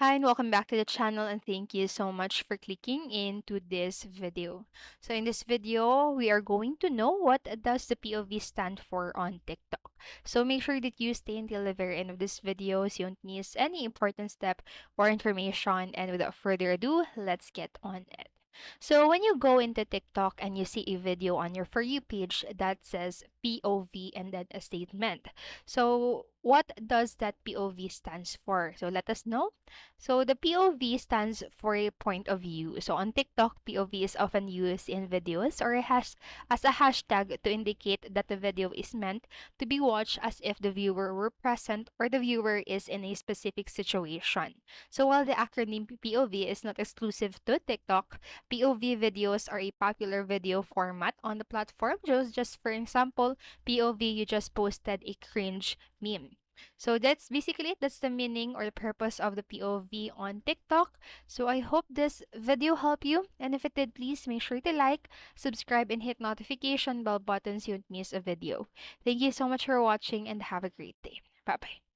Hi and welcome back to the channel, and thank you so much for clicking into this video. So in this video, we are going to know what does the POV stand for on TikTok. So make sure that you stay until the very end of this video so you don't miss any important step or information. And without further ado, let's get on it. So when you go into TikTok and you see a video on your For You page that says POV and then a statement. So what does that POV stands for? So let us know. So the POV stands for a point of view. So on TikTok, POV is often used in videos or as a hashtag to indicate that the video is meant to be watched as if the viewer were present or the viewer is in a specific situation. So while the acronym POV is not exclusive to TikTok, POV videos are a popular video format on the platform. Just for example, POV, you just posted a cringe meme. So that's basically it. That's the meaning or the purpose of the POV on TikTok. So I hope this video helped you. And if it did, please make sure to like, subscribe, and hit notification bell button so you don't miss a video. Thank you so much for watching and have a great day. Bye bye.